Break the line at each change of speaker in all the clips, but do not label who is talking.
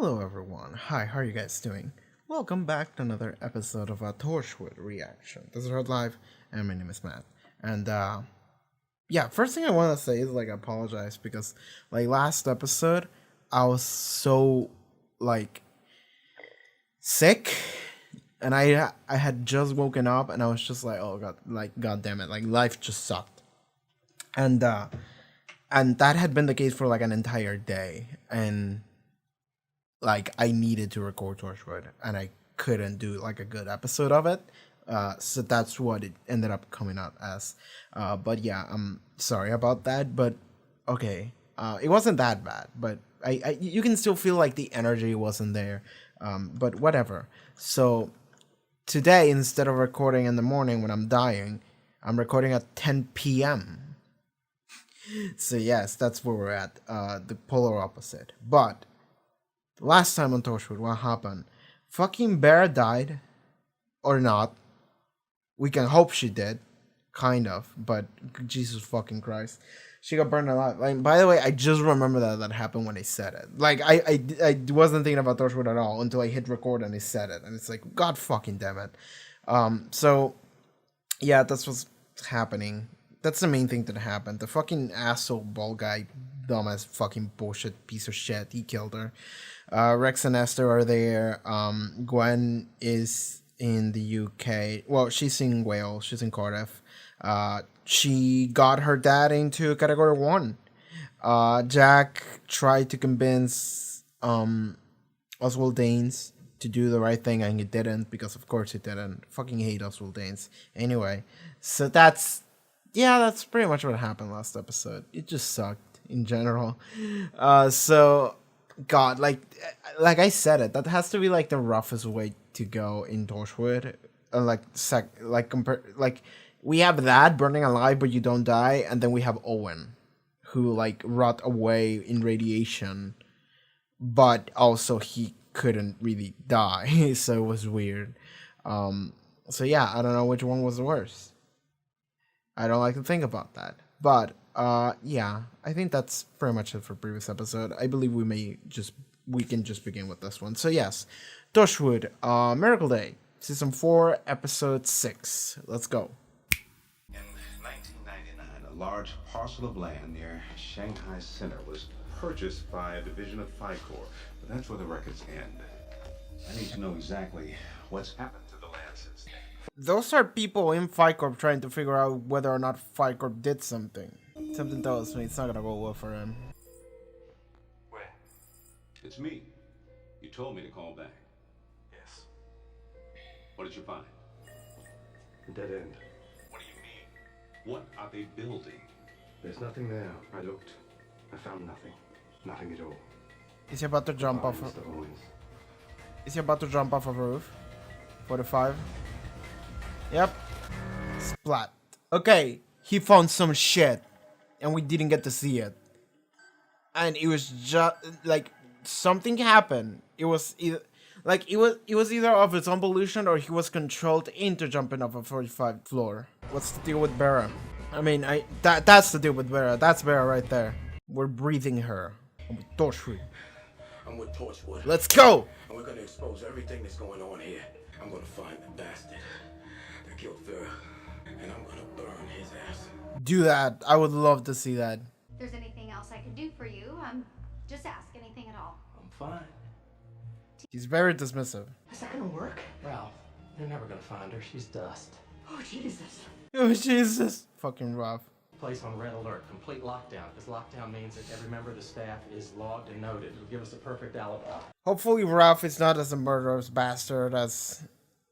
Hello everyone, hi, how are you guys doing? Welcome back to another episode of our Torchwood reaction. This is Red Live, and my name is Matt. And yeah, first thing I want to say is I apologize because last episode, I was so sick, and I had just woken up, and I was just oh god, god damn it, life just sucked. And that had been the case for an entire day, and I needed to record Torchwood, and I couldn't do a good episode of it. So that's what it ended up coming out as. But yeah, I'm sorry about that. But okay, it wasn't that bad. But I you can still feel the energy wasn't there. But whatever. So today, instead of recording in the morning when I'm dying, I'm recording at 10 p.m. So yes, that's where we're at. The polar opposite. But last time on Torchwood, what happened? Fucking Bear died. Or not. We can hope she did. Kind of. But Jesus fucking Christ. She got burned alive. By the way, I just remember that happened when they said it. I wasn't thinking about Torchwood at all until I hit record and they said it. And it's God fucking damn it. So, yeah, that's what's happening. That's the main thing that happened. The fucking asshole bald guy, dumbass fucking bullshit piece of shit, he killed her. Rex and Esther are there. Gwen is in the UK. Well, she's in Wales. She's in Cardiff. She got her dad into Category 1. Jack tried to convince Oswald Danes to do the right thing, and he didn't, because of course he didn't. Fucking hate Oswald Danes. Anyway, so that's pretty much what happened last episode. It just sucked in general. So God, like I said it, that has to be the roughest way to go in Torchwood. We have that burning alive but you don't die, and then we have Owen, who rot away in radiation, but also he couldn't really die, so it was weird. So yeah, I don't know which one was the worst. I don't like to think about that. But yeah, I think that's pretty much it for previous episode. I believe we can just begin with this one. So yes, Torchwood, Miracle Day, Season 4, Episode 6. Let's go.
In 1999, a large parcel of land near Shanghai Center was purchased by a division of FICOR, but that's where the records end. I need to know exactly what's happened to the land since then.
Those are people in FICORP trying to figure out whether or not FICORP did something. Something tells me it's not gonna go well for him.
Where? It's me. You told me to call back.
Yes.
What did you find?
A dead end.
What do you mean? What are they building?
There's nothing there. I looked. I found nothing. Nothing at all.
Is he about to jump off?
Mr. Owens.
Is he about to jump off a roof? 45. Yep. Splat. Okay, he found some shit, and we didn't get to see it. And it was just something happened. It was either it was either of its own volition, or he was controlled into jumping off a 45 floor. What's the deal with Bera? I mean, that's the deal with Bera. That's Bera right there. We're breathing her. I'm with Torchwood.
I'm with Torchwood.
Let's go!
And we're gonna expose everything that's going on here. I'm gonna find the bastard that killed Vera, and I'm gonna burn his ass.
Do that. I would love to see that.
If there's anything else I can do for you, just ask anything at all.
I'm fine.
He's very dismissive.
Is that gonna work?
Ralph, you're never gonna find her. She's dust.
Oh, Jesus.
Oh, Jesus. Fucking rough.
Place on red alert, complete lockdown, because lockdown means that every member of the staff is logged and noted. It'll give us a perfect alibi.
Hopefully Ralph is not as a murderous bastard as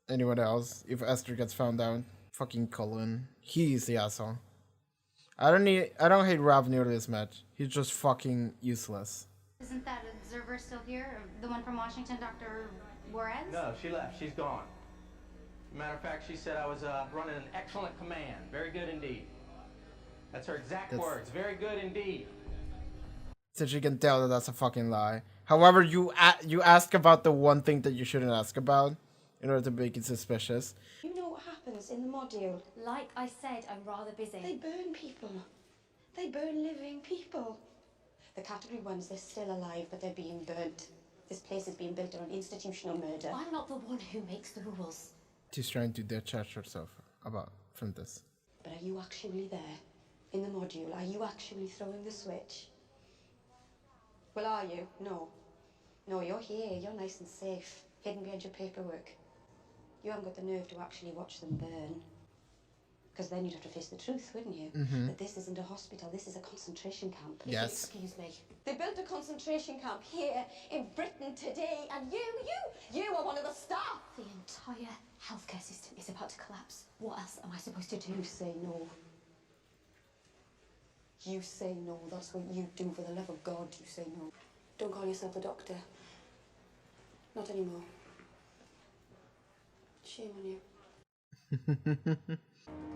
anyone else if Esther gets found out. Fucking Cullen. He's the asshole. I don't hate Ralph nearly as much. He's just fucking useless.
Isn't that observer still here? The one from Washington, Dr. Juarez?
No, she left. She's gone. Matter of fact, she said I was running an excellent command. Very good indeed. That's her exact words. Very good indeed.
Since you can tell that that's a fucking lie. However, you ask about the one thing that you shouldn't ask about in order to make it suspicious.
You know what happens in the module?
Like I said, I'm rather busy.
They burn people. They burn living people. The category ones, they're still alive, but they're being burnt. This place is being built on institutional murder.
I'm not the one who makes the rules.
She's trying to detach herself from this.
But are you actually there? In the module, are you actually throwing the switch? Well, are you? No. No, you're here. You're nice and safe, hidden behind your paperwork. You haven't got the nerve to actually watch them burn. Because then you'd have to face the truth, wouldn't you? That this isn't a hospital, this is a concentration camp.
Yes.
Excuse me.
They built a concentration camp here in Britain today, and you are one of the staff.
The entire healthcare system is about to collapse. What else am I supposed to do?
You say no. You say no. That's what you do. For the love of God, you say no. Don't call yourself a doctor. Not anymore. Shame on you.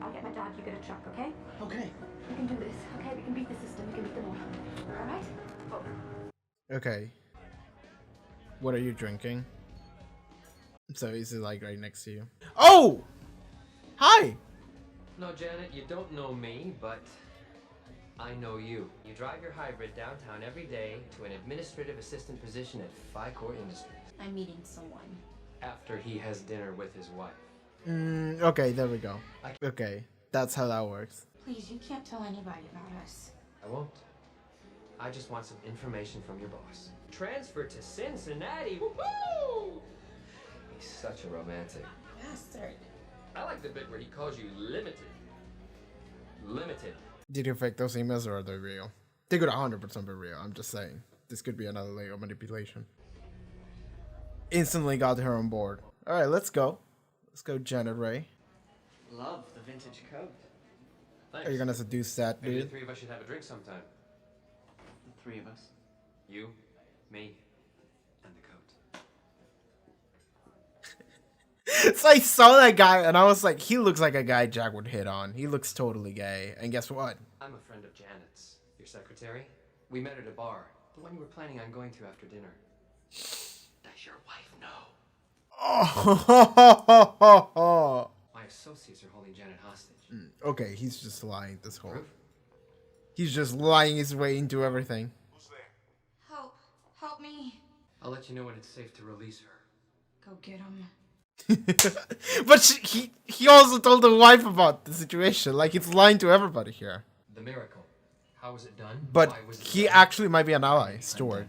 I'll get my dad, you get a truck, okay?
Okay.
We can do this, okay? We can beat the system, we can beat them all. Alright? Oh.
Okay. What are you drinking? So is it like right next to you? Oh! Hi!
No, Janet, you don't know me, but I know you. You drive your hybrid downtown every day to an administrative assistant position at Ficor Industries.
I'm meeting someone.
After he has dinner with his wife.
Okay, there we go. Okay, that's how that works.
Please, you can't tell anybody about us.
I won't. I just want some information from your boss. Transfer to Cincinnati. Woohoo! He's such a romantic.
Bastard.
I like the bit where he calls you limited. Limited.
Did you fake those emails or are they real? They could 100% be real, I'm just saying. This could be another layer of manipulation. Instantly got her on board. Alright, let's go. Let's go, Janet Ray.
Love the vintage coat.
Thanks.
Are you gonna seduce that
Maybe the
dude?
three of us should have a drink sometime.
The three of us.
You, me, and the coat.
So I saw that guy and I was like, he looks like a guy Jack would hit on. He looks totally gay. And guess what?
I'm a friend of Janet's, your secretary. We met at a bar, the one you were planning on going to after dinner. Does your wife know?
Oh.
My associates are holding Janet hostage.
Okay, he's just lying this whole.
Proof?
He's just lying his way into everything.
Help. Help me.
I'll let you know when it's safe to release her.
Go get him.
But he also told the wife about the situation. Like, it's lying to everybody here.
The miracle. How was it done?
But
Why was it
he
done?
actually might be an ally, Stuart.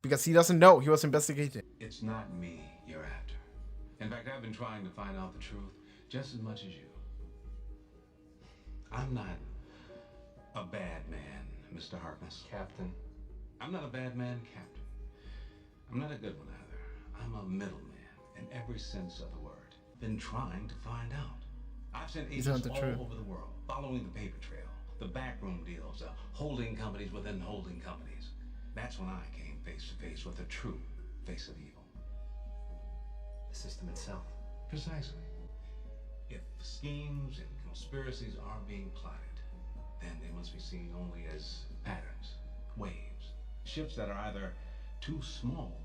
Because he doesn't know. He was investigating.
It's not me you're after. In fact, I've been trying to find out the truth just as much as you. I'm not a bad man, Mr. Harkness.
Captain.
I'm not a bad man, Captain. I'm not a good one either. I'm a middleman in every sense of the word. Been trying to find out. I've sent
Isn't
agents
that
all
true?
over the world, following the paper trail, the backroom deals, holding companies within holding companies. That's when I came face to face with the true face of evil.
The system itself.
Precisely. If schemes and conspiracies are being plotted, then they must be seen only as patterns, waves, shifts that are either too small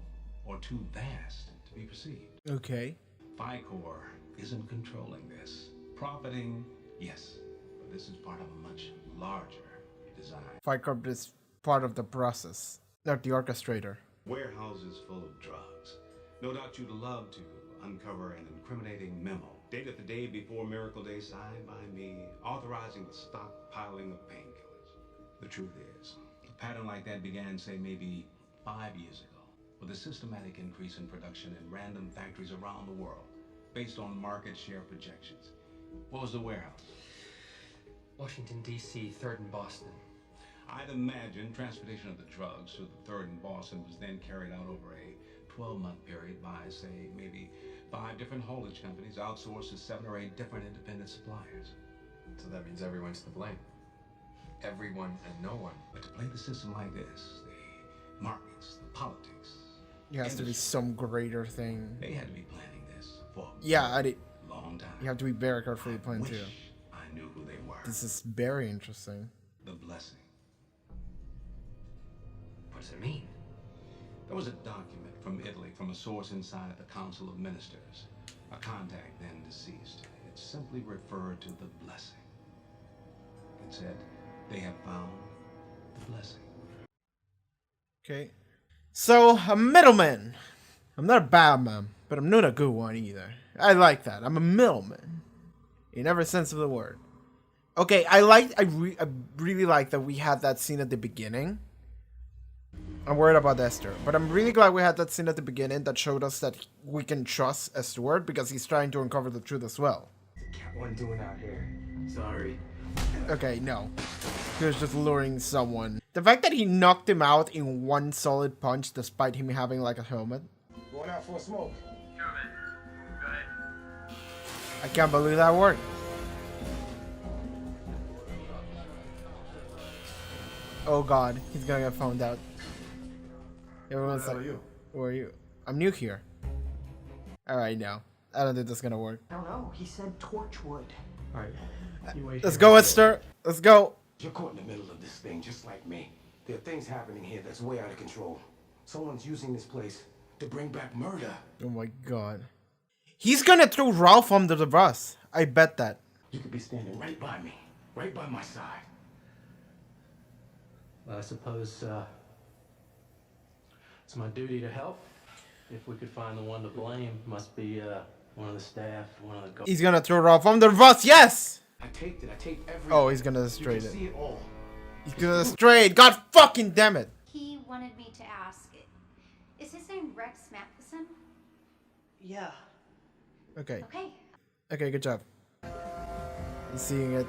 or too vast to be perceived.
Okay.
Ficor isn't controlling this. Profiting, yes, but this is part of a much larger design.
Fight Club is part of the process, not the orchestrator.
Warehouses full of drugs. No doubt you'd love to uncover an incriminating memo dated the day before Miracle Day, signed by me, authorizing the stockpiling of painkillers. The truth is, a pattern like that began, say, maybe 5 years ago, with a systematic increase in production in random factories around the world, based on market share projections. What was the warehouse?
Washington, D.C., 3rd and Boston.
I'd imagine transportation of the drugs to the 3rd in Boston was then carried out over a 12-month period by, say, maybe 5 different haulage companies outsourced to 7 or 8 different independent suppliers.
So that means everyone's to blame. Everyone and no one.
But to play the system like this, the markets, the politics,
It has to be some greater thing.
they had to be planning this for
Yeah,
a long time.
you have to be very carefully planned
Wish
too.
I knew who they were.
This is very interesting.
The blessing.
What does it mean?
There was a document from Italy from a source inside the Council of Ministers. A contact then deceased. It simply referred to the blessing. It said, they have found the blessing.
Okay. So, a middleman. I'm not a bad man, but I'm not a good one either. I like that. I'm a middleman. In every sense of the word. Okay, I really like that we had that scene at the beginning. I'm worried about Esther, but I'm really glad we had that scene at the beginning that showed us that we can trust Stewart because he's trying to uncover the truth as well.
What I'm doing out here? Sorry.
Okay, no. He was just luring someone. The fact that he knocked him out in one solid punch despite him having like a helmet.
Going out for a smoke.
I can't believe that worked. Oh god, he's gonna get found out. Everyone's like, who are you? I'm new here. Alright, no. I don't think that's gonna work.
I don't know. He said Torchwood.
Alright.
Let's go, Esther. Let's go.
You're caught in the middle of this thing, just like me. There are things happening here that's way out of control. Someone's using this place to bring back murder.
Oh my god. He's gonna throw Ralph under the bus. I bet that.
You could be standing right by me, right by my side.
Well, I suppose it's my duty to help. If we could find the one to blame, must be one of the staff, one of the
He's gonna throw Ralph under the bus. Yes.
I taped it. I taped everything.
Oh, he's gonna destroy
You can
it.
see it all.
He's gonna destroy it. God fucking damn it.
He wanted me to ask, is his name Rex Matheson?
Yeah.
Okay.
Okay.
Okay, good job. He's seeing it.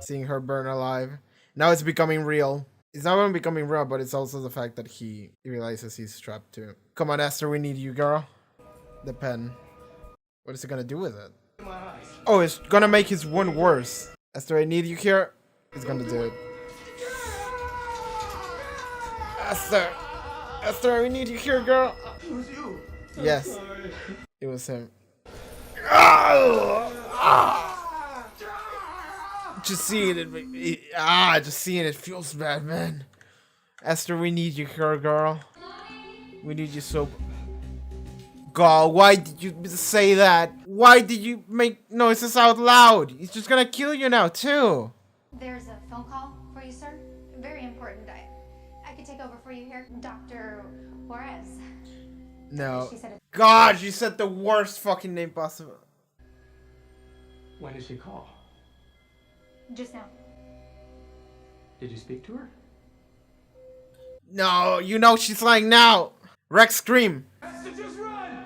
Seeing her burn alive. Now it's becoming real. It's not only becoming real, but it's also the fact that he realizes he's strapped to him. Come on, Esther, we need you, girl. The pen. What is it gonna do with it? Oh, it's gonna make his wound worse. Esther, I need you here. He's gonna do it. Esther! Esther, we need you here, girl.
It was you.
Yes. It was him. Just seeing it, just seeing it feels bad, man. Esther, we need you here, girl. We need you so. God, why did you say that? Why did you make noises out loud? He's just gonna kill you now, too.
There's a phone call for you, sir. Very important. I could take over for you here. Dr. Juarez.
No.
She said it.
God, you said the worst fucking name possible.
When did she call?
Just now.
Did you speak to her?
No, you know she's lying now. Rex, scream.
Just run!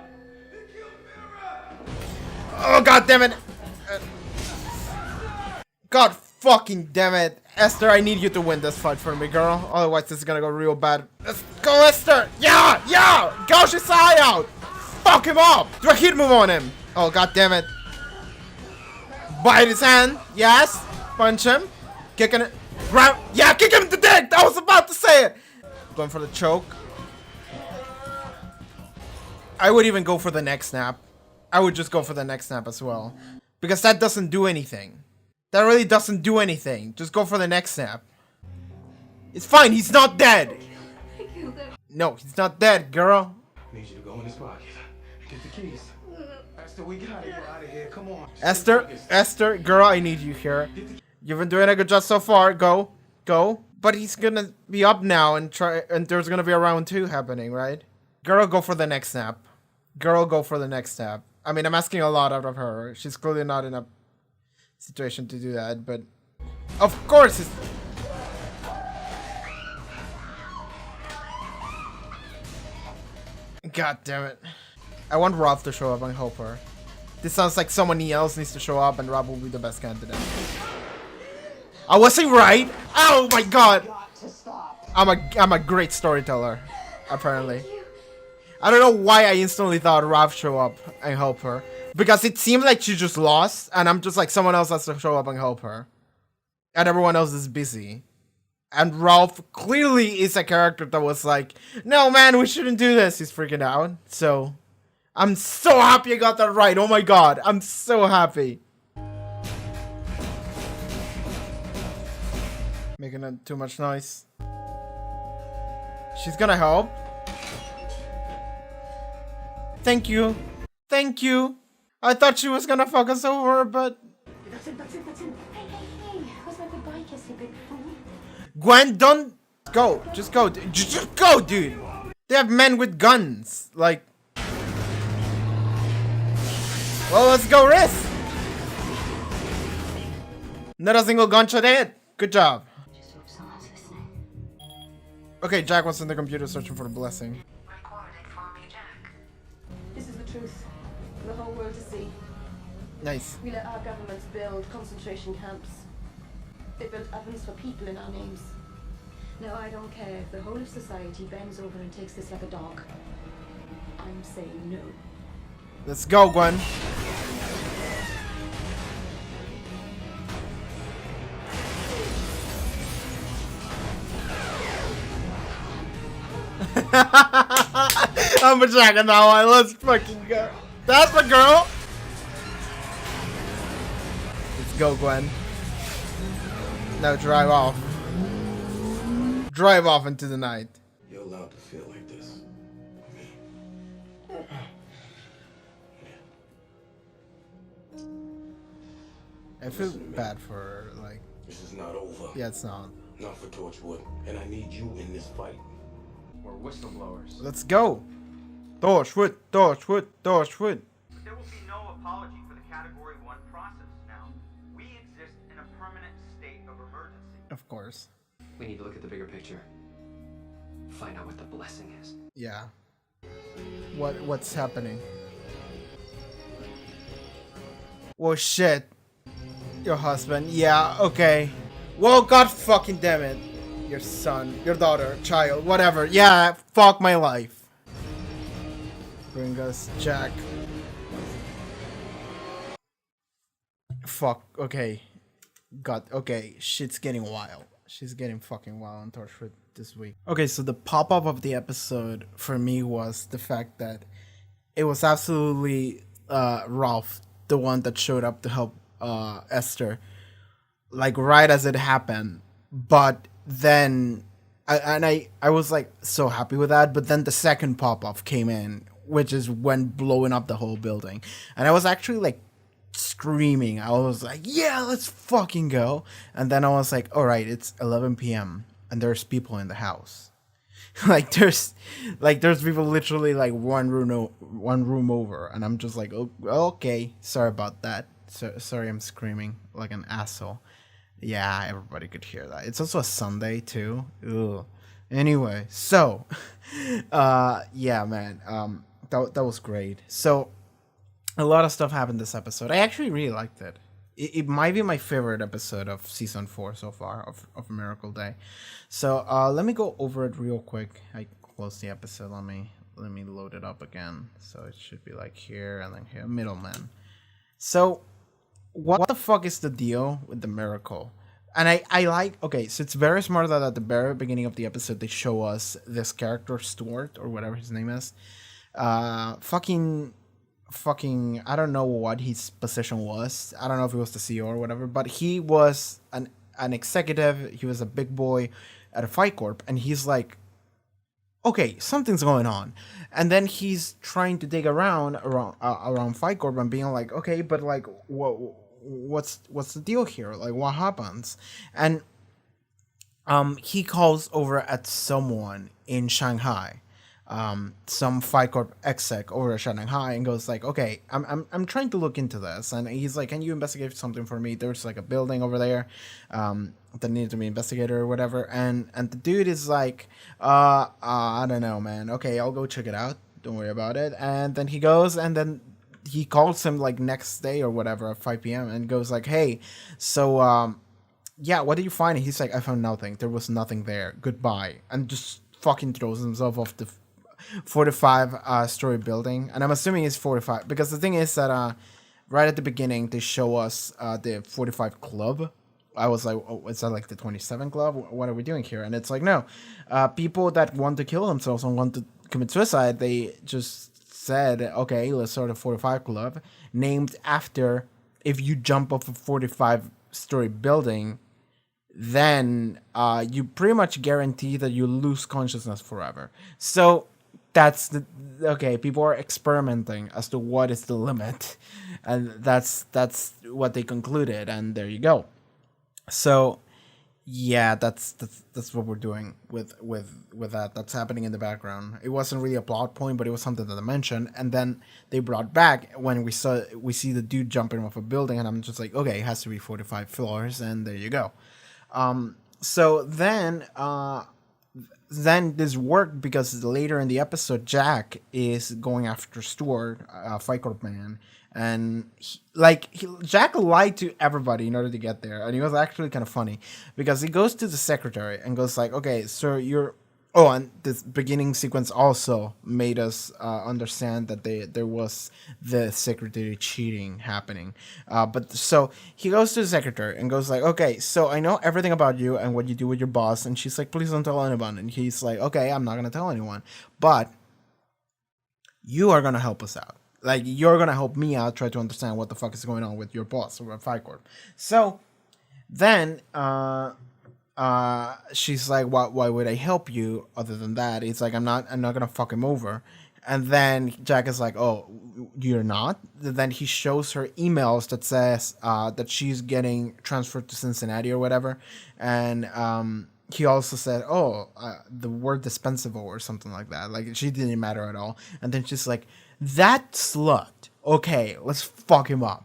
They killed Vera!
Oh, god damn it. God fucking damn it. Esther, I need you to win this fight for me, girl. Otherwise, this is gonna go real bad. Let's go, Esther. Yeah, yeah. Gouge his eye out. Fuck him up. Do a hit move on him. Oh, god damn it. Bite his hand. Yes. Punch him. Kicking it. Grab. Yeah, kick him in the dick. I was about to say it. Going for the choke. I would even go for the neck snap. I would just go for the neck snap as well. Because that doesn't do anything. That really doesn't do anything. Just go for the neck snap. It's fine. He's not dead. No, he's not dead, girl.
I need you to go in his pocket and get the keys. Esther, we gotta get out of here. Come on.
Esther, girl, I need you here. You've been doing a good job so far. Go. But he's gonna be up now and there's gonna be a round 2 happening, right? Girl, go for the neck snap. Girl, go for the neck snap. I mean, I'm asking a lot out of her. She's clearly not in a situation to do that, but of course it's... God damn it. I want Rob to show up and help her. This sounds like someone else needs to show up and Rob will be the best candidate. I wasn't right. Oh my god. I'm a great storyteller, apparently. I don't know why I instantly thought Rob show up and help her. Because it seemed like she just lost, and I'm just like, someone else has to show up and help her. And everyone else is busy. And Ralph clearly is a character that was like, no man, we shouldn't do this. He's freaking out. So, I'm so happy I got that right. Oh my god, I'm so happy. Making too much noise. She's gonna help. Thank you. Thank you. I thought she was gonna fuck us over, but...
That's it. Hey. Where's my goodbye kiss, you big fool?
Gwen, don't go. Just go. Just go, dude. They have men with guns. Like, well, let's go, Riz. Not a single gunshot hit. Good job.
Just hope someone's listening.
Okay, Jack was in the computer searching for the blessing.
Recording for me, Jack. This is the truth for the whole world to see.
Nice.
We let our governments build concentration camps. They built ovens for people in our names. Now I don't care if the whole of society bends over and takes this like a dog. I'm saying no.
Let's go, Gwen. I'm a Jack on that one. Let's fucking go. That's my girl. Let's go, Gwen. Now drive off. Drive off into the night.
You're allowed to feel like this.
I feel bad for her, like,
This is not over.
yeah, it's not.
Not for Torchwood. And I need you in this fight.
We're whistleblowers.
Let's go. Torchwood, Torchwood, Torchwood.
There will be no apology for the Category 1 process now. We exist in a permanent state of emergency.
Of course.
We need to look at the bigger picture. Find out what the blessing is.
Yeah. What's happening? Well, shit. Your husband. Yeah, okay. Well, god fucking damn it. Your son, your daughter, child, whatever. Yeah, fuck my life. Bring us Jack. Fuck, okay. God, okay. Shit's getting wild. She's getting fucking wild on Torchwood this week. Okay, so the pop-up of the episode for me was the fact that it was absolutely Ralph, the one that showed up to help Esther, like right as it happened. But then I was like so happy with that, but then the second pop-up came in, which is when blowing up the whole building, and I was actually like screaming. I was like, yeah, let's fucking go. And then I was like, all right, it's 11 p.m. and there's people in the house. there's people literally like one room over, and I'm just like, oh, okay, sorry about that. Sorry, I'm screaming like an asshole. Yeah, everybody could hear that. It's also a Sunday too. Ugh. Anyway, so yeah, man, that was great. So a lot of stuff happened this episode. I actually really liked it. It might be my favorite episode of season 4 so far of Miracle Day. So let me go over it real quick. I closed the episode. Let me load it up again. So it should be like here and then here, middleman. So what the fuck is the deal with the miracle? And I like, okay, so it's very smart that at the very beginning of the episode they show us this character Stuart or whatever his name is, fucking I don't know what his position was. I don't know if he was the CEO or whatever, but he was an executive. He was a big boy at a Fight Corp, and he's like, okay, something's going on. And then he's trying to dig around Fight Corp and being like, okay, but like what's the deal here? Like, what happens? And he calls over at someone in Shanghai. Some Fight Corp exec over at Shanghai, and goes like, okay, I'm trying to look into this. And he's like, can you investigate something for me? There's like a building over there that needs to be investigated or whatever. And the dude is like, I don't know, man. Okay, I'll go check it out. Don't worry about it. And then he goes, and then he calls him like next day or whatever at 5 p.m. and goes like, hey, so yeah, what did you find? And he's like, I found nothing. There was nothing there. Goodbye. And just fucking throws himself off the 45 story building. And I'm assuming it's 45 because the thing is that right at the beginning they show us the 45 club. I was like, oh, is that like the 27 club? What are we doing here? And it's like, no, people that want to kill themselves and want to commit suicide, they just said, okay, let's start a 45 club named after, if you jump off a 45 story building, then you pretty much guarantee that you lose consciousness forever. So that's okay, people are experimenting as to what is the limit, and that's what they concluded, and there you go. So Yeah, that's what we're doing with that. That's happening in the background. It wasn't really a plot point, but it was something that I mentioned, and then they brought back when we see the dude jumping off a building, and I'm just like, okay, it has to be 45 floors, and there you go. So then this worked because later in the episode, Jack is going after Stuart, Fight Club man, and Jack lied to everybody in order to get there, and it was actually kind of funny because he goes to the secretary and goes like, "Okay, sir, you're." Oh, and this beginning sequence also made us understand that there was the secretary cheating happening. But so he goes to the secretary and goes like, "Okay, so I know everything about you and what you do with your boss." And she's like, "Please don't tell anyone." And he's like, "Okay, I'm not gonna tell anyone, but you are gonna help us out. Like you're gonna help me out, try to understand what the fuck is going on with your boss or Fight Corp." So then she's like, why would I help you other than that? It's like I'm not gonna fuck him over. And then Jack is like, "Oh, you're not?" Then he shows her emails that says that she's getting transferred to Cincinnati or whatever. And he also said, "Oh, the word dispensable" or something like that. Like she didn't matter at all. And then she's like, "That slut. Okay, let's fuck him up."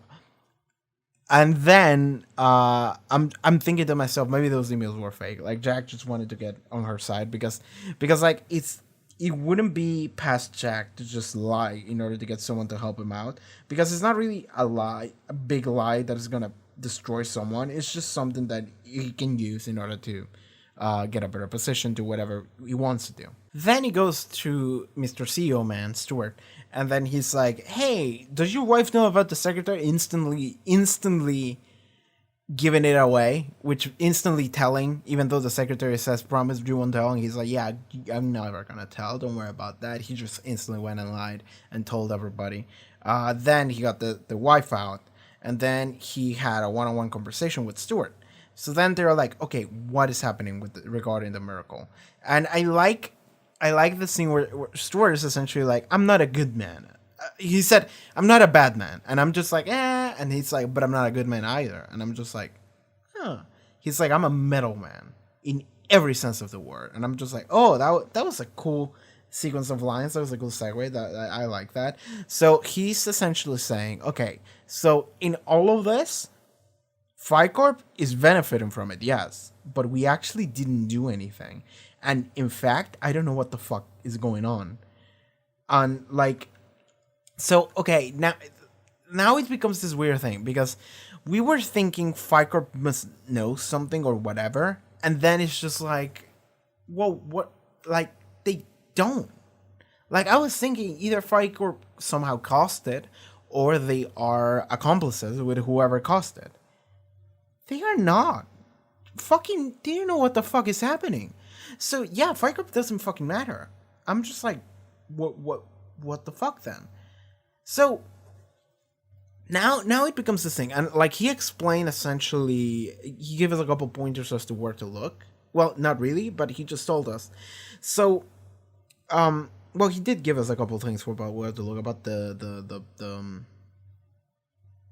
And then I'm thinking to myself, maybe those emails were fake. Like Jack just wanted to get on her side because like it wouldn't be past Jack to just lie in order to get someone to help him out, because it's not really a big lie that is gonna destroy someone. It's just something that he can use in order to get a better position, do whatever he wants to do. Then he goes to Mr. CEO man, Stuart, and then he's like, "Hey, does your wife know about the secretary?" Instantly giving it away, which instantly telling, even though the secretary says, "Promise you won't tell," and he's like, "Yeah, I'm never gonna tell, don't worry about that." He just instantly went and lied and told everybody. Then he got the wife out, and then he had a one-on-one conversation with Stuart. So then they're like, "Okay, what is happening regarding the miracle?" And I like the scene where Stuart is essentially like, "I'm not a good man." He said, "I'm not a bad man," and I'm just like, "Eh," and he's like, "But I'm not a good man either," and I'm just like, "Huh." He's like, "I'm a metal man in every sense of the word," and I'm just like, "Oh, that was a cool sequence of lines. That was a cool segue. That I like that." So he's essentially saying, "Okay, so in all of this, Fight Corp is benefiting from it, yes, but we actually didn't do anything. And in fact, I don't know what the fuck is going on." And like, so okay, now it becomes this weird thing because we were thinking Fight Corp must know something or whatever, and then it's just like, well, what? Like they don't. Like I was thinking either Fight Corp somehow caused it, or they are accomplices with whoever caused it. They are not. Fucking, do you know what the fuck is happening? So yeah, Fight Club doesn't fucking matter. I'm just like, what the fuck then? So now it becomes this thing, and like he explained essentially, he gave us a couple pointers as to where to look. Well, not really, but he just told us. So, well, he did give us a couple things about where to look about the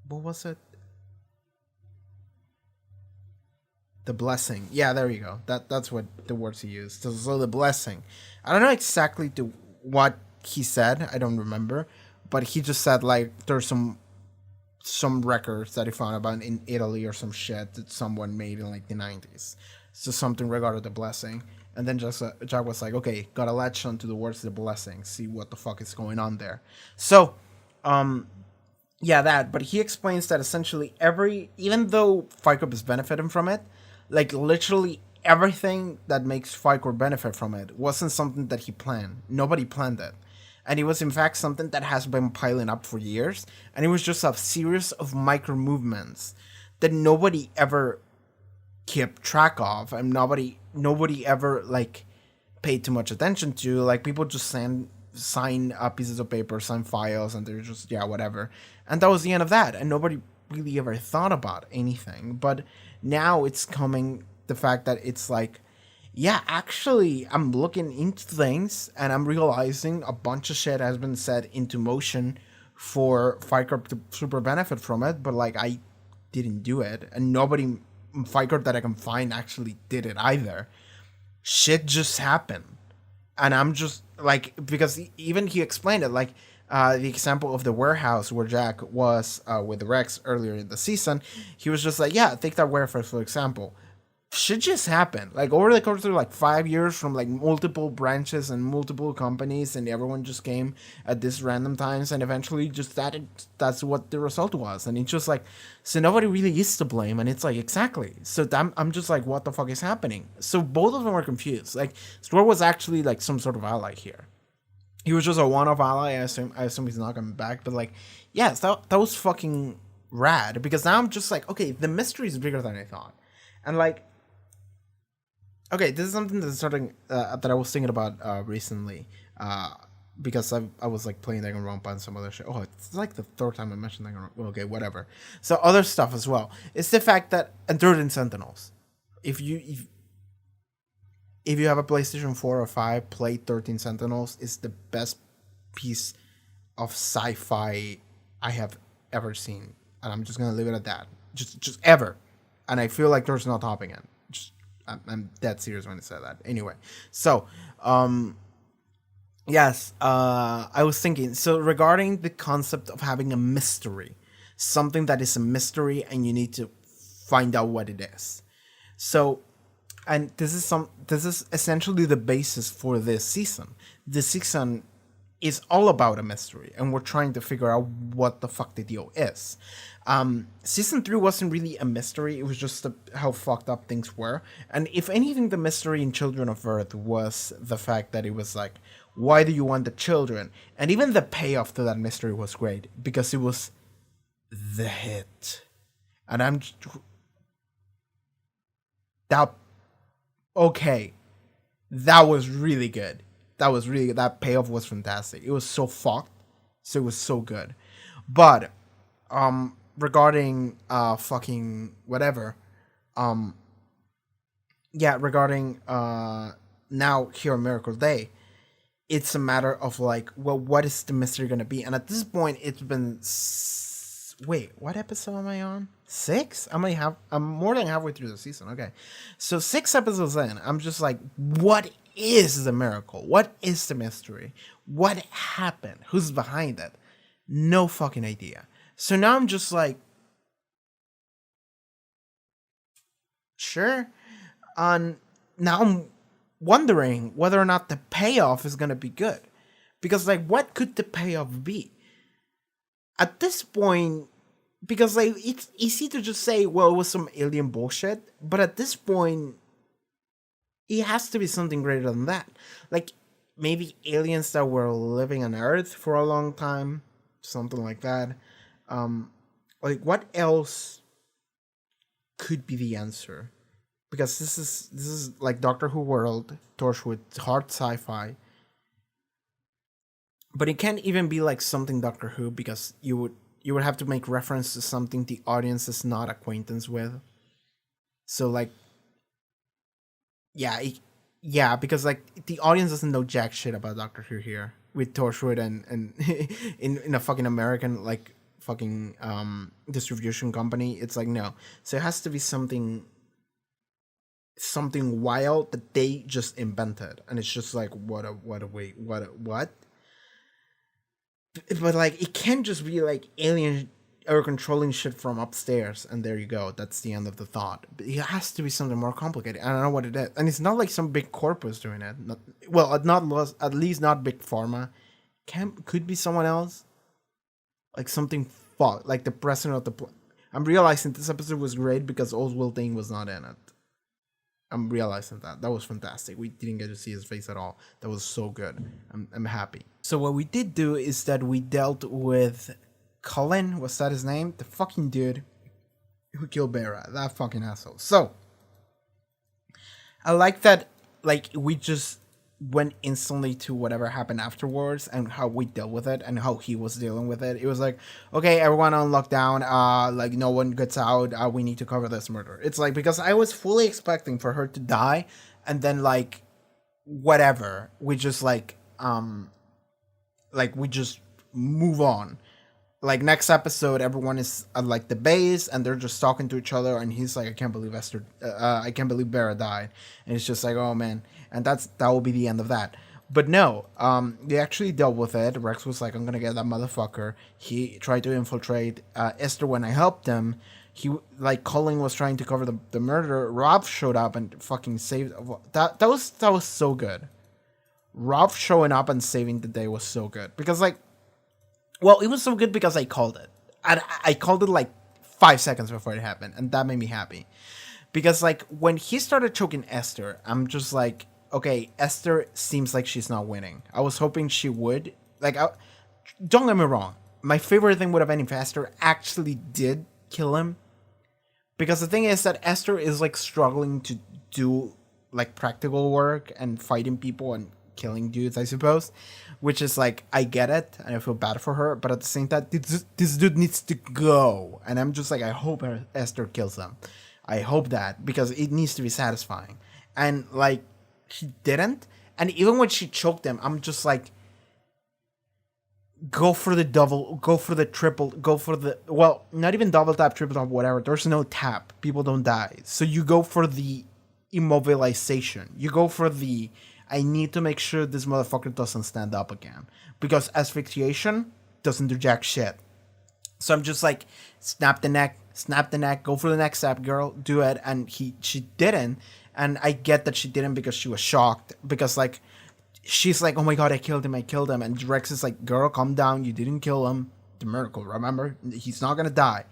what was it? The blessing. Yeah, there you go. That's what the words he used. So the blessing. I don't know exactly what he said. I don't remember, but he just said like there's some records that he found about in Italy or some shit that someone made in like the 90s. So something regarding the blessing. And then Jack was like, "Okay, gotta latch on to the words of the blessing. See what the fuck is going on there." So, yeah, that. But he explains that essentially even though Fight Club is benefiting from it, like literally everything that makes Fight Club benefit from it wasn't something that he planned. Nobody planned it. And it was in fact something that has been piling up for years. And it was just a series of micro movements that nobody ever kept track of, and nobody ever like paid too much attention to. Like people just sign pieces of paper, sign files, and they're just whatever. And that was the end of that. And nobody really ever thought about anything. But now it's coming the fact that it's like, yeah, actually, I'm looking into things and I'm realizing a bunch of shit has been set into motion for Fight Club to super benefit from it, but like I didn't do it, and nobody FICOR that I can find actually did it either. Shit just happened. And I'm just like, because even he explained it, like the example of the warehouse where Jack was with Rex earlier in the season, he was just like, yeah, take that warehouse for example. Shit just happened. Like over the course of like 5 years from like multiple branches and multiple companies, and everyone just came at this random times, and eventually just that's what the result was. And it's just like, so nobody really is to blame, and it's like, exactly. So I'm just like, what the fuck is happening? So both of them were confused. Like Stuart was actually like some sort of ally here. He was just a one-off ally. I assume he's not coming back, but like, yes, that was fucking rad, because now I'm just like, okay, the mystery is bigger than I thought. And like, okay, this is something that's starting that I was thinking about recently, because I was like playing Danganronpa and some other shit. Oh, it's like the third time I mentioned Danganronpa. Okay, whatever. So other stuff as well. It's the fact that, and 13 Sentinels. If you have a PlayStation 4 or 5, play 13 Sentinels. It's the best piece of sci-fi I have ever seen, and I'm just gonna leave it at that. Just ever, and I feel like there's no topping it. I'm dead serious when I say that. Anyway, so, yes, I was thinking, so regarding the concept of having a mystery, something that is a mystery and you need to find out what it is. So, and this is essentially the basis for this season. This season is all about a mystery, and we're trying to figure out what the fuck the deal is. Season 3 wasn't really a mystery. It was just how fucked up things were. And if anything, the mystery in Children of Earth was the fact that it was like, why do you want the children? And even the payoff to that mystery was great, because it was the hit. And I'm just, okay, that was really good. That payoff was fantastic. It was so fucked, so it was so good. But regarding fucking whatever, regarding now here on Miracle Day, it's a matter of like, well, what is the mystery gonna be? And at this point, it's been wait, what episode am I on? 6? I'm more than halfway through the season. Okay, so 6 episodes in, I'm just like, what is the miracle? What is the mystery? What happened? Who's behind it? No fucking idea. So now I'm just like, sure. Now I'm wondering whether or not the payoff is gonna be good, because like, what could the payoff be? At this point, because like, it's easy to just say, well, it was some alien bullshit, but at this point, it has to be something greater than that. Like, maybe aliens that were living on Earth for a long time, something like that. Like, what else could be the answer? Because this is like Doctor Who world, Torchwood, hard sci-fi. But it can't even be like something Doctor Who, because you would have to make reference to something the audience is not acquaintance with. So like, yeah, because like the audience doesn't know jack shit about Doctor Who here with Torchwood and in a fucking American like fucking distribution company. It's like, no. So it has to be something wild that they just invented, and it's just like, what? But like, it can't just be like alien or controlling shit from upstairs and there you go, that's the end of the thought. But it has to be something more complicated. I don't know what it is, and it's not like some big corpus doing it. At least not big pharma. Could be someone else, like something like the president of the I'm realizing this episode was great because Oswald Dane was not in it. I'm realizing that was fantastic. We didn't get to see his face at all. That was so good. I'm happy. So what we did do is that we dealt with Cullen. Was that his name? The fucking dude who killed Bera. That fucking asshole. So I like that. Like, we just went instantly to whatever happened afterwards and how we dealt with it and how he was dealing with it. It was like, okay, everyone on lockdown, like no one gets out, we need to cover this murder. It's like, because I was fully expecting for her to die and then like whatever, we just like we just move on. like next episode, everyone is at like the base and they're just talking to each other, and he's like, I can't believe I can't believe Bera died, and it's just like, oh man, and that will be the end of that. But no, they actually dealt with it. Rex was like, I'm gonna get that motherfucker. He tried to infiltrate Esther when I helped him. He, like, Colin was trying to cover the murder. Rob showed up and fucking saved that was so good. Rob showing up and saving the day was so good, because like, well, it was so good because I called it. And I called it like 5 seconds before it happened, and that made me happy. Because like when he started choking Esther, I'm just like, okay, Esther seems like she's not winning. I was hoping she would. Like, don't get me wrong. My favorite thing would have been if Esther actually did kill him. Because the thing is that Esther is like struggling to do like practical work and fighting people and killing dudes, I suppose. Which is like, I get it and I feel bad for her. But at the same time, this dude needs to go. And I'm just like, I hope Esther kills him. I hope that, because it needs to be satisfying. And like, she didn't. And even when she choked him, I'm just like, go for the double, go for the triple, go for the, well, not even double tap, triple tap, whatever. There's no tap. People don't die. So you go for the immobilization. You go for the, I need to make sure this motherfucker doesn't stand up again. Because asphyxiation doesn't do jack shit. So I'm just like, snap the neck, go for the next step, girl, do it. And she didn't. And I get that she didn't because she was shocked. Because like, she's like, oh my god, I killed him. And Rex is like, girl, calm down. You didn't kill him. The miracle, remember? He's not gonna die.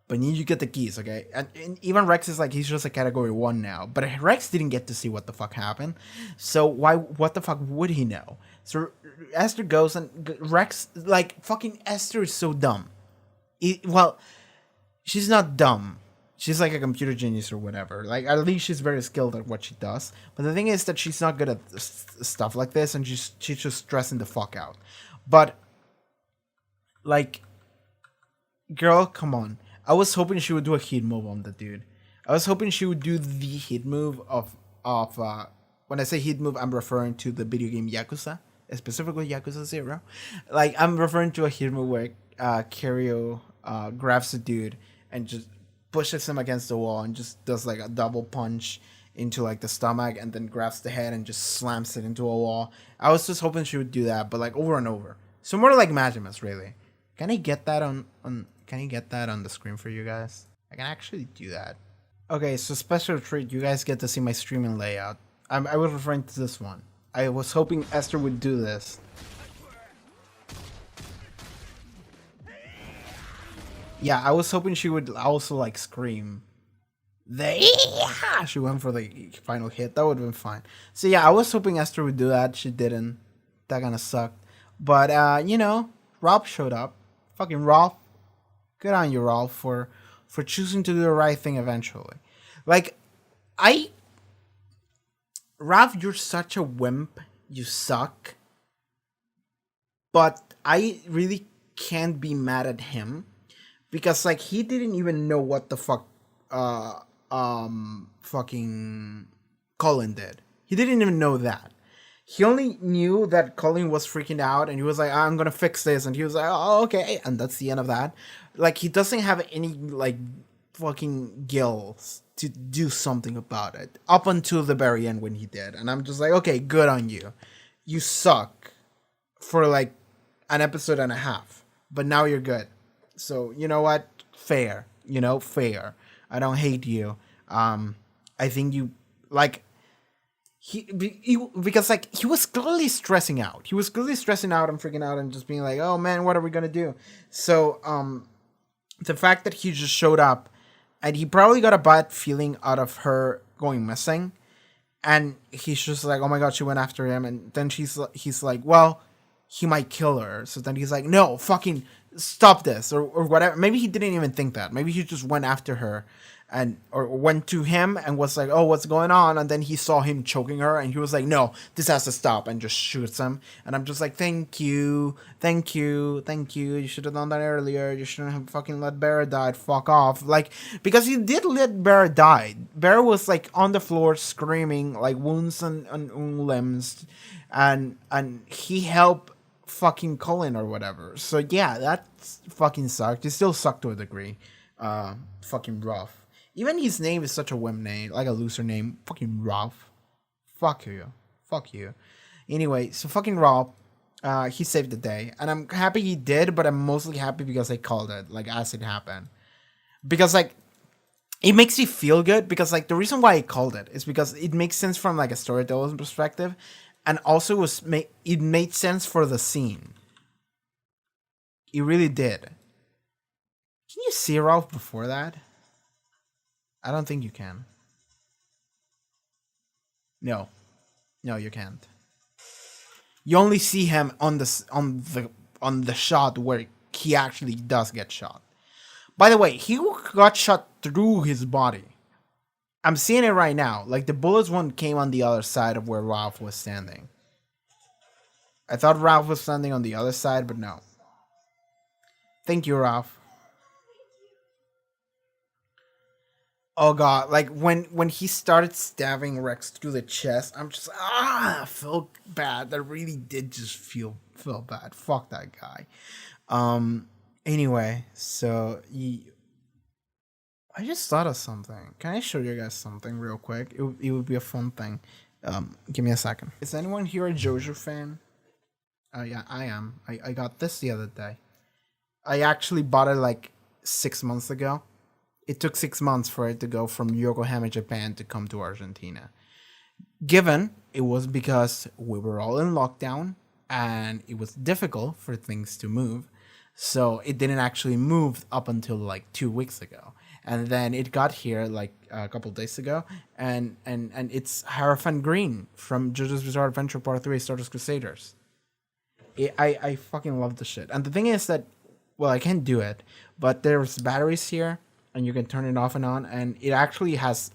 But you need to get the keys, okay? And even Rex is like, he's just a category 1 now. But Rex didn't get to see what the fuck happened. So what the fuck would he know? So Esther goes and Rex, like, fucking Esther is so dumb. Well, she's not dumb. She's like a computer genius or whatever. Like, at least she's very skilled at what she does. But the thing is that she's not good at stuff like this, and she's just stressing the fuck out. But, like, girl, come on. I was hoping she would do a hit move on the dude. I was hoping she would do the hit move of when I say hit move, I'm referring to the video game Yakuza, specifically Yakuza 0. Like, I'm referring to a hit move where Kirio grabs the dude and just pushes him against the wall and just does like a double punch into like the stomach, and then grabs the head and just slams it into a wall. I was just hoping she would do that, but like over and over. So more like Maximus, really. Can I get that on can you get that on the screen for you guys? I can actually do that. Okay, so special treat, you guys get to see my streaming layout. I was referring to this one. I was hoping Esther would do this. Yeah, I was hoping she would also like scream. She went for the final hit. That would have been fine. So yeah, I was hoping Esther would do that. She didn't. That kind of sucked. But you know, Rob showed up. Fucking Rob. Good on you, Rob, for choosing to do the right thing eventually. Like, Rob, you're such a wimp. You suck. But I really can't be mad at him. Because, like, he didn't even know what the fuck, fucking Colin did. He didn't even know that. He only knew that Colin was freaking out, and he was like, I'm gonna fix this, and he was like, oh, okay, and that's the end of that. Like, he doesn't have any, like, fucking gills to do something about it, up until the very end when he did, and I'm just like, okay, good on you. You suck for, like, an episode and a half, but now you're good. So, you know what? Fair. You know, fair. I don't hate you. I think you, like, because, like, he was clearly stressing out. He was clearly stressing out and freaking out and just being like, oh, man, what are we going to do? So, the fact that he just showed up, and he probably got a bad feeling out of her going missing, and he's just like, oh, my God, she went after him. And then he's like, well, he might kill her. So then he's like, no, fucking stop this, or whatever. Maybe he didn't even think that. Maybe he just went after her, or went to him and was like, oh, what's going on? And then he saw him choking her, and he was like, no, this has to stop, and just shoots him. And I'm just like, thank you. You should have done that earlier. You shouldn't have fucking let Bera die. Fuck off. Like, because he did let Bera die. Bera was like on the floor screaming, like wounds and limbs, and he helped fucking Colin or whatever. So yeah, that fucking sucked. It still sucked to a degree. Fucking rough. Even his name is such a whim name, like a loser name. Fucking rough. Fuck you. Fuck you. Anyway, so fucking Rob, he saved the day. And I'm happy he did, but I'm mostly happy because I called it, like, as it happened. Because, like, it makes me feel good because, like, the reason why I called it is because it makes sense from, like, a storyteller's perspective. And also it made sense for the scene. It really did. Can you see Ralph before that? I don't think you can. No, you can't. You only see him on the shot where he actually does get shot. By the way, he got shot through his body. I'm seeing it right now. Like, the bullets one came on the other side of where Ralph was standing. I thought Ralph was standing on the other side, but no. Thank you, Ralph. Oh god, like when he started stabbing Rex through the chest, I'm just I felt bad. That really did just feel bad. Fuck that guy. Anyway, so I just thought of something. Can I show you guys something real quick? It would be a fun thing. Give me a second. Is anyone here a JoJo fan? Yeah, I am. I got this the other day. I actually bought it like 6 months ago. It took 6 months for it to go from Yokohama, Japan to come to Argentina. Given it was because we were all in lockdown and it was difficult for things to move. So it didn't actually move up until like 2 weeks ago. And then it got here like a couple days ago. And it's Hierophant Green from JoJo's Bizarre Adventure Part 3 Stardust Crusaders. I fucking love the shit. And the thing is that, well, I can't do it, but there's batteries here. And you can turn it off and on, and it actually has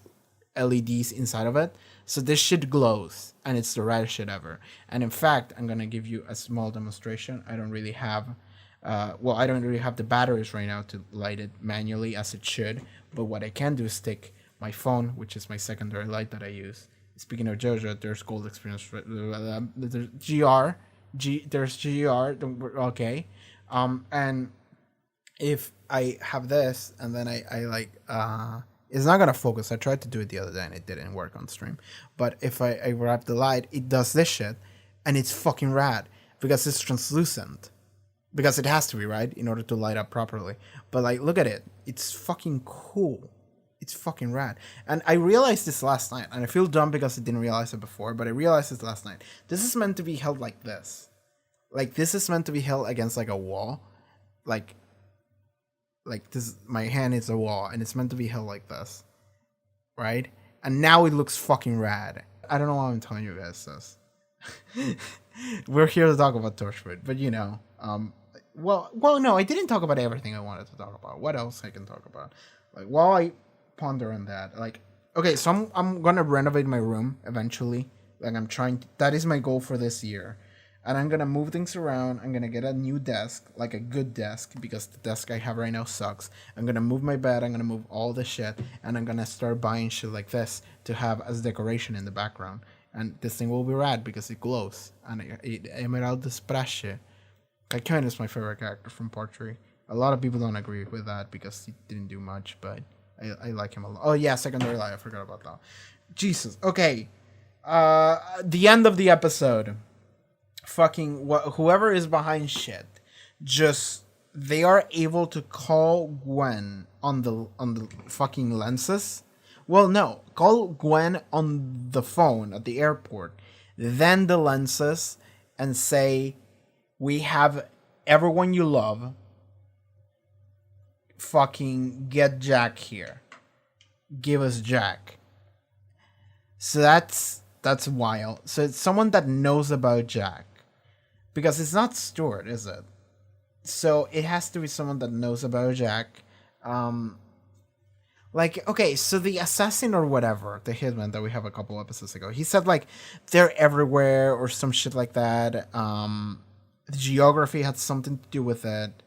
LEDs inside of it. So this shit glows, and it's the reddest shit ever. And in fact, I'm gonna give you a small demonstration. I don't really have, I don't really have the batteries right now to light it manually as it should. But what I can do is stick my phone, which is my secondary light that I use. Speaking of JoJo, there's Gold Experience, there's there's GR, okay, and if I have this and then I like it's not gonna focus. I tried to do it the other day and it didn't work on stream. But if I wrap the light, it does this shit and it's fucking rad because it's translucent. Because it has to be, right? In order to light up properly. But like, look at it. It's fucking cool. It's fucking rad. And I realized this last night, and I feel dumb because I didn't realize it before, but I realized this last night. This is meant to be held like this. Like, this is meant to be held against like a wall. Like this, my hand is a wall and it's meant to be held like this, right? And now it looks fucking rad. I don't know why I'm telling you guys this. We're here to talk about Torchwood, but you know, well, no, I didn't talk about everything I wanted to talk about. What else I can talk about? Like, while I ponder on that, like, okay, so I'm gonna renovate my room eventually. Like, that is my goal for this year. And I'm going to move things around. I'm going to get a new desk, like a good desk, because the desk I have right now sucks. I'm going to move my bed. I'm going to move all the shit. And I'm going to start buying shit like this to have as decoration in the background. And this thing will be rad because it glows. And it Emerald Splash. Kaiken is my favorite character from Part 3. A lot of people don't agree with that because he didn't do much, but I like him a lot. Oh, yeah, secondary light. I forgot about that. Jesus. Okay. The end of the episode. Fucking whoever is behind shit, just they are able to call Gwen on the fucking lenses. Well, no, call Gwen on the phone at the airport, then the lenses, and say, "We have everyone you love. Fucking get Jack here. Give us Jack." So that's wild. So it's someone that knows about Jack. Because it's not Stuart, is it? So it has to be someone that knows about Jack. Like, okay, so the assassin or whatever, the hitman that we have a couple episodes ago, he said, like, they're everywhere or some shit like that. The geography had something to do with it.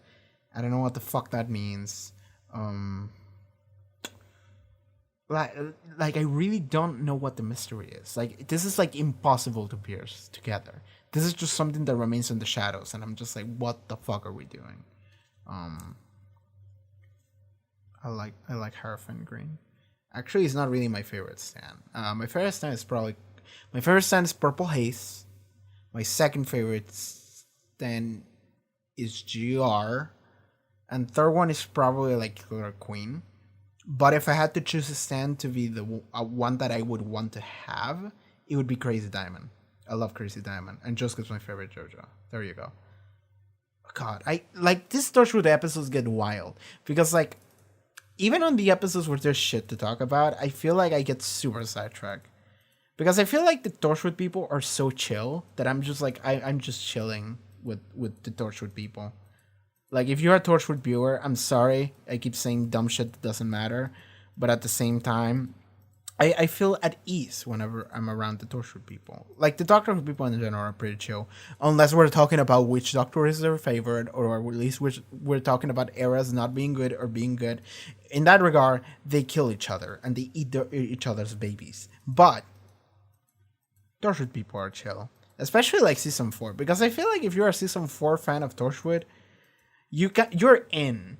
I don't know what the fuck that means. Like I really don't know what the mystery is. Like, this is like impossible to pierce together. This is just something that remains in the shadows, and I'm just like, what the fuck are we doing? I like Harfin Green. Actually, it's not really my favorite stand. My favorite stand is Purple Haze. My second favorite stand is GR, and third one is probably like Killer Queen. But if I had to choose a stand to be the one that I would want to have, it would be Crazy Diamond. I love Crazy Diamond, and Josuke's my favorite JoJo. There you go. God, I like this Torchwood episodes get wild because like even on the episodes where there's shit to talk about, I feel like I get super sidetracked because I feel like the Torchwood people are so chill that I'm just like I'm just chilling with the Torchwood people. Like if you're a Torchwood viewer, I'm sorry I keep saying dumb shit that doesn't matter, but at the same time, I feel at ease whenever I'm around the Torchwood people. Like the Doctor Who people in general are pretty chill, unless we're talking about which Doctor is their favorite, or at least which we're talking about eras not being good or being good. In that regard, they kill each other and they eat each other's babies. But Torchwood people are chill, especially like season 4, because I feel like if you're a season 4 fan of Torchwood, you're in.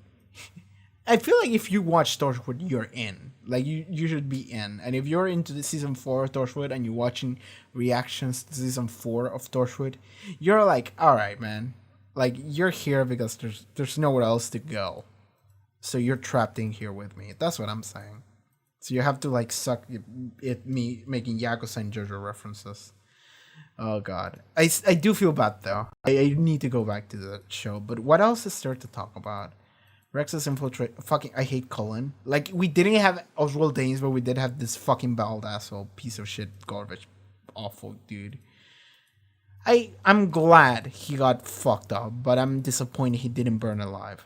I feel like if you watch Torchwood, you're in. Like you should be in. And if you're into the season 4 of Torchwood and you're watching reactions to season 4 of Torchwood, you're like, all right, man. Like you're here because there's nowhere else to go. So you're trapped in here with me. That's what I'm saying. So you have to like suck at me making Yakuza and JoJo references. Oh god. I do feel bad though. I need to go back to the show. But what else is there to talk about? Rex's infiltrate. Fucking, I hate Cullen. Like, we didn't have Oswald Danes, but we did have this fucking bald asshole piece of shit garbage. Awful dude. I'm glad he got fucked up, but I'm disappointed he didn't burn alive.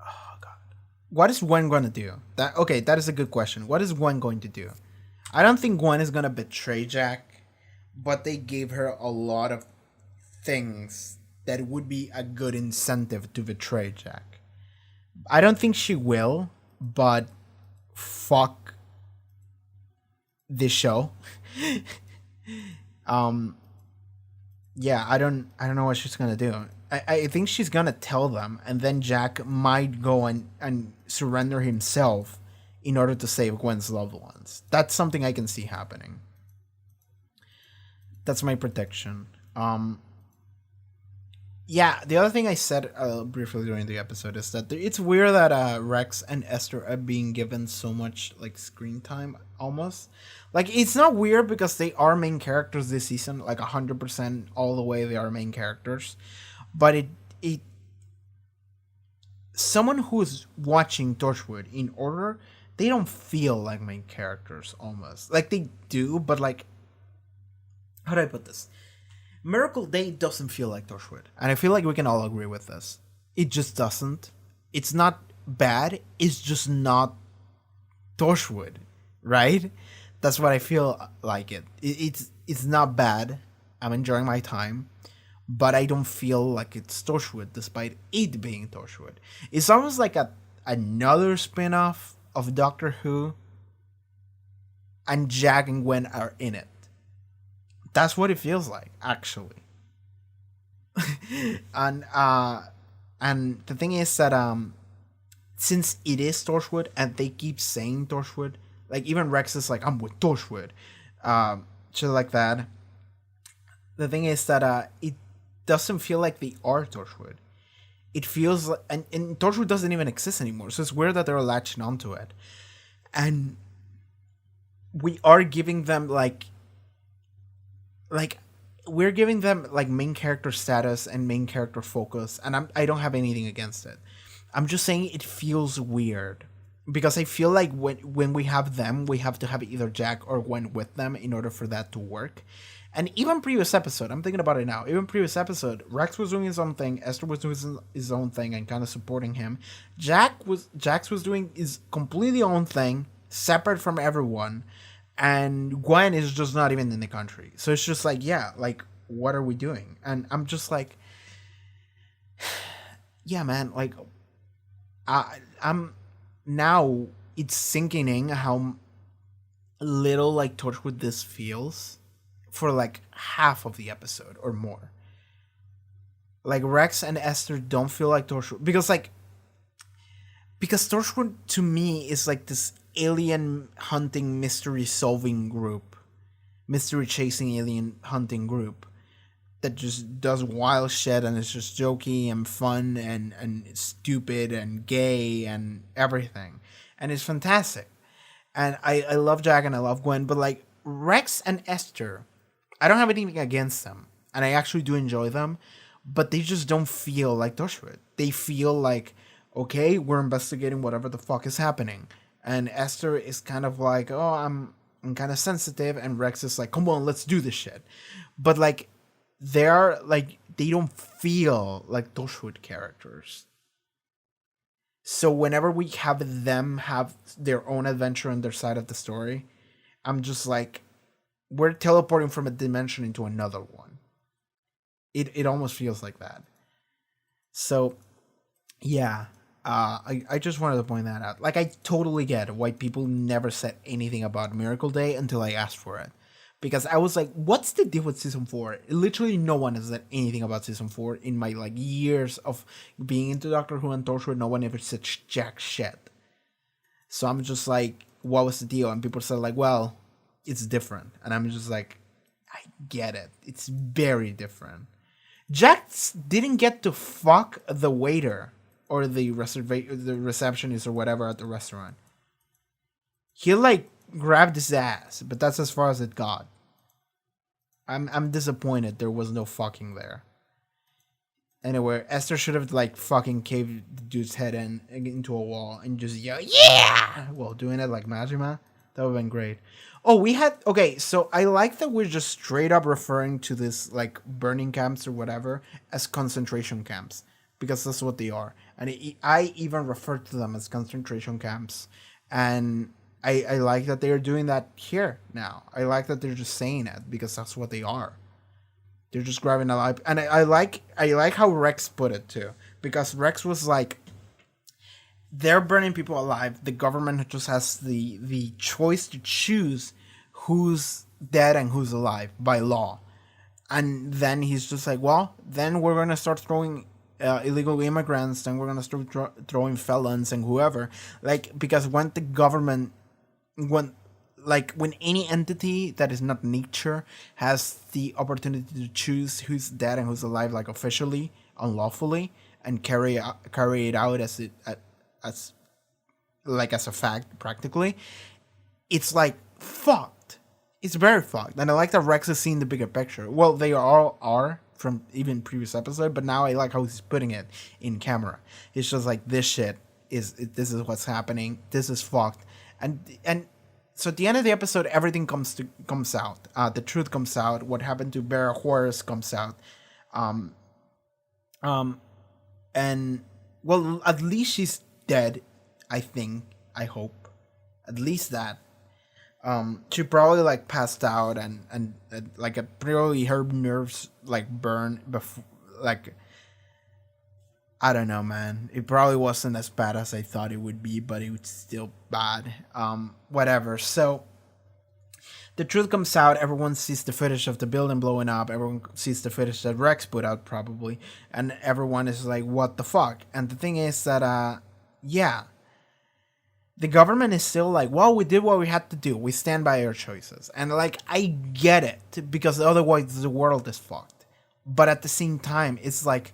Oh god. What is Gwen gonna do? That is a good question. What is Gwen going to do? I don't think Gwen is gonna betray Jack, but they gave her a lot of things that would be a good incentive to betray Jack. I don't think she will, but fuck this show. Yeah, I don't know what she's gonna do. I think she's gonna tell them, and then Jack might go and surrender himself in order to save Gwen's loved ones. That's something I can see happening. That's my prediction. Yeah, the other thing I said briefly during the episode is that it's weird that Rex and Esther are being given so much like screen time almost. Like it's not weird because they are main characters this season, like 100% all the way they are main characters. But it someone who's watching Torchwood in order, they don't feel like main characters almost. Like they do, but like how do I put this? Miracle Day doesn't feel like Torchwood. And I feel like we can all agree with this. It just doesn't. It's not bad. It's just not Torchwood. Right? That's what I feel like it. It's not bad. I'm enjoying my time. But I don't feel like it's Torchwood despite it being Torchwood. It's almost like another spin-off of Doctor Who. And Jack and Gwen are in it. That's what it feels like, actually. and the thing is that since it is Torchwood and they keep saying Torchwood, like even Rex is like, I'm with Torchwood, shit like that. The thing is that it doesn't feel like they are Torchwood. It feels like, and Torchwood doesn't even exist anymore, so it's weird that they're latching onto it. And we are giving them like we're giving them like main character status and main character focus, and I don't have anything against it. I'm just saying it feels weird because I feel like when we have them, we have to have either Jack or Gwen with them in order for that to work. And even previous episode, I'm thinking about it now. Even previous episode, Rex was doing his own thing, Esther was doing his own thing and kind of supporting him. Jax was doing his completely own thing, separate from everyone. And Gwen is just not even in the country. So it's just like, yeah, like, what are we doing? And I'm just like, yeah, man, like, I'm now it's sinking in how little like Torchwood this feels. for like half of the episode or more. Like Rex and Esther don't feel like Torchwood because Torchwood to me is like this alien hunting mystery solving group, mystery chasing alien hunting group that just does wild shit and it's just jokey and fun and stupid and gay and everything. And it's fantastic. And I love Jack and I love Gwen, but like Rex and Esther, I don't have anything against them. And I actually do enjoy them, but they just don't feel like Torchwood. They feel like, okay, we're investigating whatever the fuck is happening. And Esther is kind of like, oh, I'm kind of sensitive, and Rex is like, come on, let's do this shit. But like they're like they don't feel like Torchwood characters. So whenever we have them have their own adventure on their side of the story, I'm just like, we're teleporting from a dimension into another one. It almost feels like that. So yeah, I just wanted to point that out. Like, I totally get why people never said anything about Miracle Day until I asked for it. Because I was like, what's the deal with season 4? Literally no one has said anything about season 4 in my like years of being into Doctor Who and Torchwood. No one ever said jack shit. So I'm just like, what was the deal? And people said like, well, it's different. And I'm just like, I get it. It's very different. Jack didn't get to fuck the waiter or the receptionist or whatever at the restaurant. He like grabbed his ass, but that's as far as it got. I'm disappointed there was no fucking there. Anyway, Esther should have like fucking caved the dude's head into a wall and just yell, yeah! Well, doing it like Majima, that would have been great. Oh, we had, okay, so I like that we're just straight up referring to this like burning camps or whatever as concentration camps, because that's what they are. And I even refer to them as concentration camps. And I like that they're doing that here now. I like that they're just saying it because that's what they are. They're just grabbing a life. And I like how Rex put it too. Because Rex was like, they're burning people alive. The government just has the choice to choose who's dead and who's alive by law. And then he's just like, well, then we're going to start throwing illegal immigrants, and we're going to start throwing felons and whoever. Like, because when the government, when any entity that is not nature has the opportunity to choose who's dead and who's alive, like officially, unlawfully, and carry it out as a fact practically, it's like fucked. It's very fucked. And I like that Rex is seeing the bigger picture. Well, they all are from even previous episode, but now I like how he's putting it in camera. It's just like, this is what's happening. This is fucked. And so at the end of the episode, everything comes out. The truth comes out. What happened to Vera Juarez comes out. And well, at least she's dead. I think. I hope. At least that. She probably like passed out and like probably her nerves like burned before, like, I don't know, man. It probably wasn't as bad as I thought it would be, but it was still bad. Whatever. So the truth comes out. Everyone sees the footage of the building blowing up. Everyone sees the footage that Rex put out probably, and everyone is like, what the fuck? And the thing is that yeah, the government is still like, well, we did what we had to do. We stand by our choices. And like, I get it, because otherwise the world is fucked. But at the same time, it's like,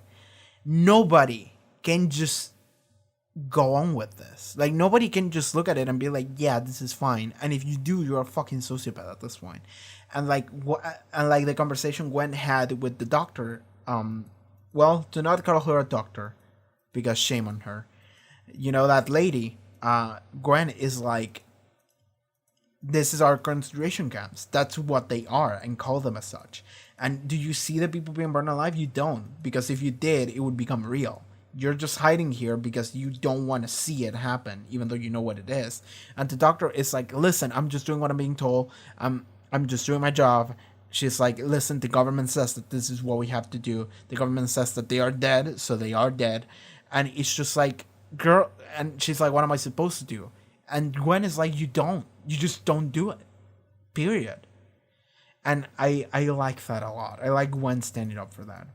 nobody can just go on with this. Like, nobody can just look at it and be like, yeah, this is fine. And if you do, you're a fucking sociopath at this point. And like, the conversation Gwen had with the doctor, well, do not call her a doctor, because shame on her. You know, that lady, Gwen is like, this is our concentration camps. That's what they are, and call them as such. And do you see the people being burned alive? You don't, because if you did, it would become real. You're just hiding here because you don't want to see it happen, even though you know what it is. And the doctor is like, listen, I'm just doing what I'm being told. I'm just doing my job. She's like, listen, the government says that this is what we have to do. The government says that they are dead, so they are dead. And it's just like, girl, and she's like, what am I supposed to do? And Gwen is like, you just don't do it. Period. And I like that a lot. I like Gwen standing up for that.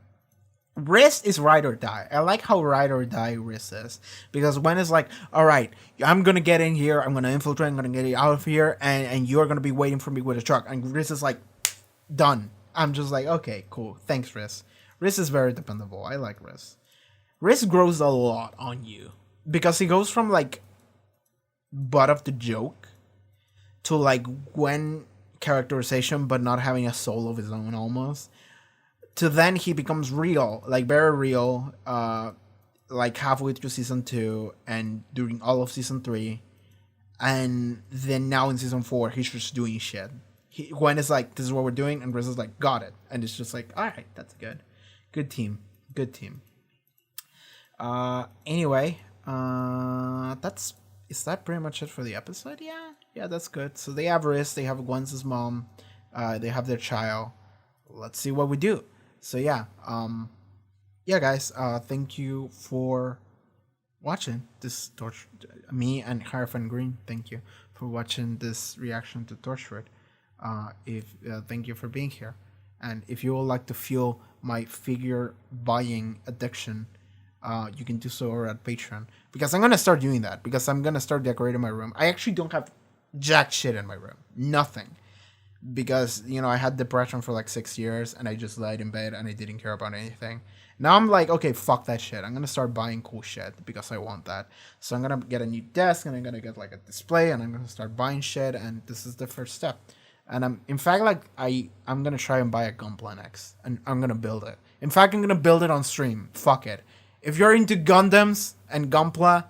Riz is ride or die. I like how ride or die Riz is. Because Gwen is like, all right, I'm going to get in here. I'm going to infiltrate. I'm going to get it out of here. And you're going to be waiting for me with a truck. And Riz is like, done. I'm just like, okay, cool. Thanks, Riz. Riz is very dependable. I like Riz. Riz grows a lot on you. Because he goes from like butt of the joke to like Gwen characterization but not having a soul of his own almost, to then he becomes real, like very real, like halfway through season 2 and during all of season 3, and then now in season 4 he's just doing shit. Gwen is like, this is what we're doing, and Riz is like, got it, and it's just like, all right, that's good team. Anyway, is that pretty much it for the episode? Yeah, that's good. So they have Riz, they have Gwen's mom, they have their child. Let's see what we do. So yeah, guys, thank you for watching this me and Harfan Green. Thank you for watching this reaction to Torchwood. Thank you for being here. And if you would like to fuel my figure buying addiction, you can do so over at Patreon, because I'm gonna start doing that, because I'm gonna start decorating my room. I actually don't have jack shit in my room, nothing, because I had depression for like 6 years and I just laid in bed and I didn't care about anything. Now I'm like, okay, fuck that shit. I'm gonna start buying cool shit because I want that. So I'm gonna get a new desk and I'm gonna get like a display and I'm gonna start buying shit, and this is the first step. And I'm gonna try and buy a Gunpla next, and I'm gonna build it. In fact, I'm gonna build it on stream. Fuck it. If you're into Gundams and Gunpla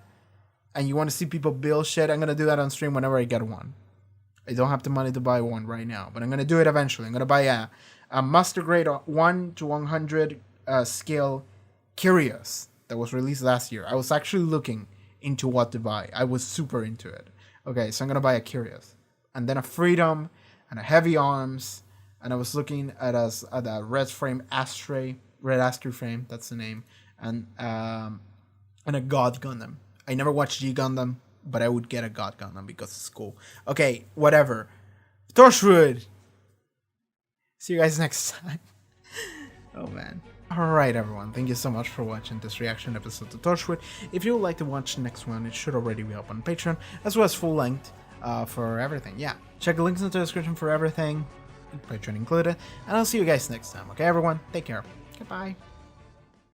and you want to see people build shit, I'm gonna do that on stream whenever I get one. I don't have the money to buy one right now, but I'm gonna do it eventually. I'm gonna buy a Master Grade 1 to 100 scale Curious that was released last year. I was actually looking into what to buy. I was super into it. Okay, so I'm gonna buy a Curious, and then a Freedom, and a Heavy Arms, and I was looking at a Red Astray frame, that's the name, and a God Gundam. I never watched G Gundam, but I would get a God Gundam because it's cool. Okay, whatever. Torchwood! See you guys next time. Oh man. Alright everyone, thank you so much for watching this reaction episode to Torchwood. If you would like to watch the next one, it should already be up on Patreon, as well as full length for everything. Yeah, check the links in the description for everything, Patreon included, and I'll see you guys next time. Okay everyone, take care. Goodbye.